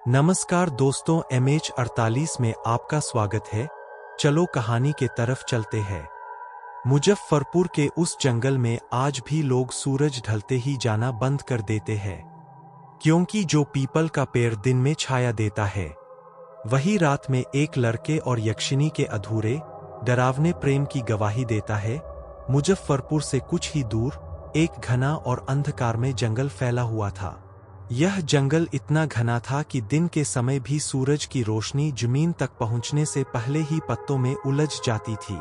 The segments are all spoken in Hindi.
नमस्कार दोस्तों, MH48 में आपका स्वागत है। चलो कहानी के तरफ चलते हैं। मुजफ्फरपुर के उस जंगल में आज भी लोग सूरज ढलते ही जाना बंद कर देते हैं, क्योंकि जो पीपल का पेड़ दिन में छाया देता है, वही रात में एक लड़के और यक्षिनी के अधूरे डरावने प्रेम की गवाही देता है। मुजफ्फरपुर से कुछ ही दूर एक घना और अंधकार में जंगल फैला हुआ था। यह जंगल इतना घना था कि दिन के समय भी सूरज की रोशनी जमीन तक पहुंचने से पहले ही पत्तों में उलझ जाती थी।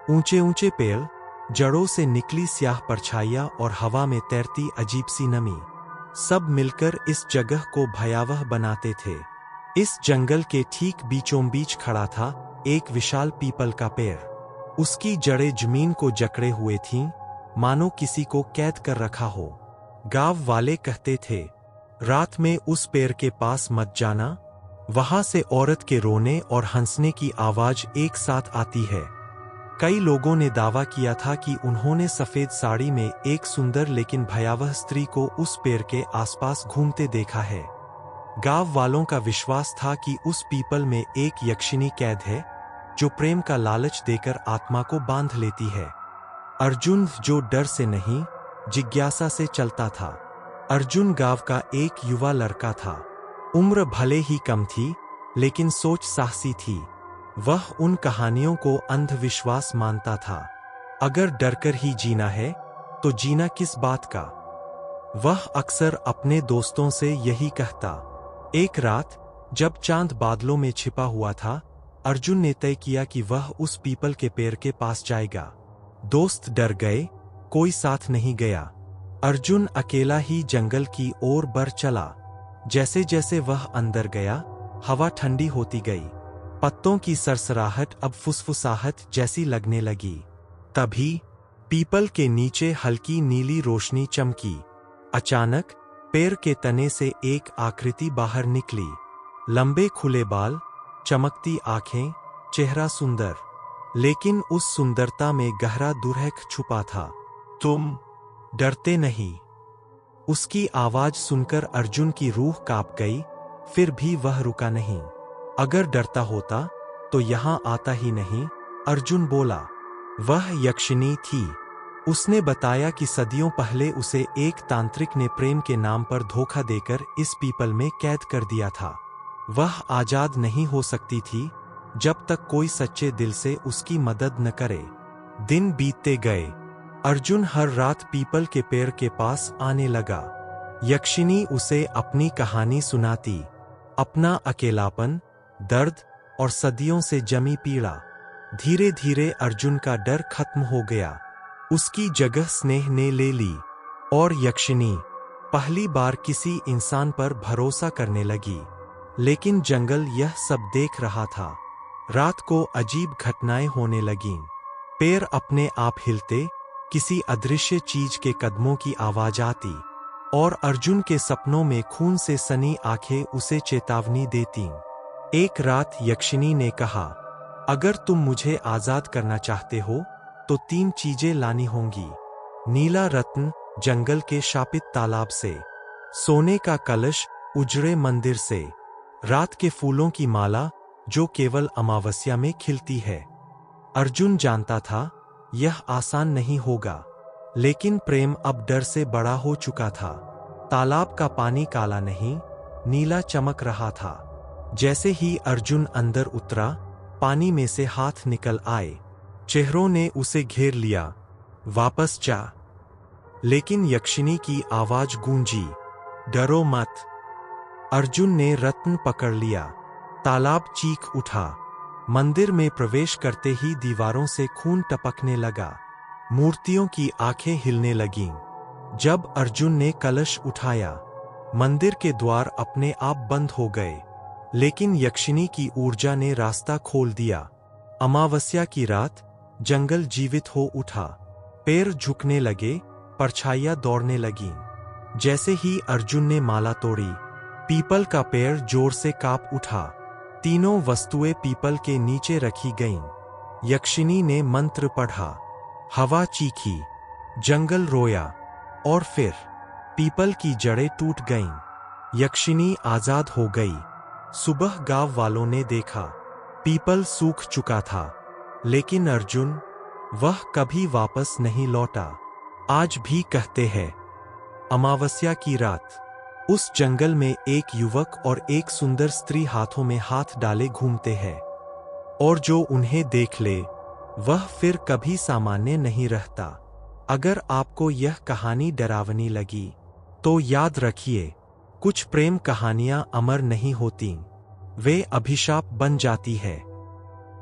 ऊंचे ऊंचे पेड़, जड़ों से निकली स्याह परछाइयां और हवा में तैरती अजीब सी नमी, सब मिलकर इस जगह को भयावह बनाते थे। इस जंगल के ठीक बीचों बीच खड़ा था एक विशाल पीपल का पेड़। उसकी जड़ें जमीन को जकड़े हुए थीं, मानो किसी को कैद कर रखा हो। गांव वाले कहते थे, रात में उस पेड़ के पास मत जाना, वहां से औरत के रोने और हंसने की आवाज एक साथ आती है। कई लोगों ने दावा किया था कि उन्होंने सफेद साड़ी में एक सुंदर लेकिन भयावह स्त्री को उस पेड़ के आसपास घूमते देखा है। गांव वालों का विश्वास था कि उस पीपल में एक यक्षिनी कैद है, जो प्रेम का लालच देकर आत्मा को बांध लेती है। अर्जुन, जो डर से नहीं, जिज्ञासा से चलता था। अर्जुन गांव का एक युवा लड़का था। उम्र भले ही कम थी, लेकिन सोच साहसी थी। वह उन कहानियों को अंधविश्वास मानता था। अगर डरकर ही जीना है, तो जीना किस बात का। वह अक्सर अपने दोस्तों से यही कहता। एक रात, जब चांद बादलों में छिपा हुआ था, अर्जुन ने तय किया कि वह उस पीपल के पेड़ के पास जाएगा। दोस्त डर गए, कोई साथ नहीं गया। अर्जुन अकेला ही जंगल की ओर बढ़ चला। जैसे जैसे वह अंदर गया, हवा ठंडी होती गई। पत्तों की सरसराहट अब फुसफुसाहट जैसी लगने लगी। तभी पीपल के नीचे हल्की नीली रोशनी चमकी। अचानक पेड़ के तने से एक आकृति बाहर निकली। लंबे खुले बाल, चमकती आंखें, चेहरा सुंदर, लेकिन उस सुंदरता में गहरा दुर्हक छुपा था। तुम डरते नहीं? उसकी आवाज सुनकर अर्जुन की रूह कांप गई, फिर भी वह रुका नहीं। अगर डरता होता तो यहां आता ही नहीं, अर्जुन बोला। वह यक्षिनी थी। उसने बताया कि सदियों पहले उसे एक तांत्रिक ने प्रेम के नाम पर धोखा देकर इस पीपल में कैद कर दिया था। वह आजाद नहीं हो सकती थी जब तक कोई सच्चे दिल से उसकी मदद न करे। दिन बीतते गए। अर्जुन हर रात पीपल के पेड़ के पास आने लगा। यक्षिनी उसे अपनी कहानी सुनाती, अपना अकेलापन, दर्द और सदियों से जमी पीड़ा। धीरे धीरे अर्जुन का डर खत्म हो गया। उसकी जगह स्नेह ने ले ली, और यक्षिनी पहली बार किसी इंसान पर भरोसा करने लगी। लेकिन जंगल यह सब देख रहा था। रात को अजीब घटनाएं होने लगीं। पेड़ अपने आप हिलते, किसी अदृश्य चीज के कदमों की आवाज आती, और अर्जुन के सपनों में खून से सनी आंखें उसे चेतावनी देतीं। एक रात यक्षिनी ने कहा, अगर तुम मुझे आजाद करना चाहते हो, तो 3 चीजें लानी होंगी। नीला रत्न जंगल के शापित तालाब से, सोने का कलश उजड़े मंदिर से, रात के फूलों की माला जो केवल अमावस्या में खिलती है। अर्जुन जानता था यह आसान नहीं होगा, लेकिन प्रेम अब डर से बड़ा हो चुका था। तालाब का पानी काला नहीं, नीला चमक रहा था। जैसे ही अर्जुन अंदर उतरा, पानी में से हाथ निकल आए। चेहरों ने उसे घेर लिया, वापस जा। लेकिन यक्षिनी की आवाज गूंजी, डरो मत। अर्जुन ने रत्न पकड़ लिया। तालाब चीख उठा। मंदिर में प्रवेश करते ही दीवारों से खून टपकने लगा। मूर्तियों की आंखें हिलने लगीं। जब अर्जुन ने कलश उठाया, मंदिर के द्वार अपने आप बंद हो गए। लेकिन यक्षिनी की ऊर्जा ने रास्ता खोल दिया। अमावस्या की रात, जंगल जीवित हो उठा। पेड़ झुकने लगे, परछाइयां दौड़ने लगीं। जैसे ही अर्जुन ने माला तोड़ी, पीपल का पेड़ जोर से कांप उठा। तीनों वस्तुएं पीपल के नीचे रखी गईं। यक्षिनी ने मंत्र पढ़ा, हवा चीखी, जंगल रोया, और फिर पीपल की जड़ें टूट गईं। यक्षिनी आजाद हो गई। सुबह गांव वालों ने देखा, पीपल सूख चुका था, लेकिन अर्जुन, वह कभी वापस नहीं लौटा। आज भी कहते हैं, अमावस्या की रात उस जंगल में एक युवक और एक सुंदर स्त्री हाथों में हाथ डाले घूमते हैं, और जो उन्हें देख ले वह फिर कभी सामान्य नहीं रहता। अगर आपको यह कहानी डरावनी लगी तो याद रखिए, कुछ प्रेम कहानियां अमर नहीं होती, वे अभिशाप बन जाती है।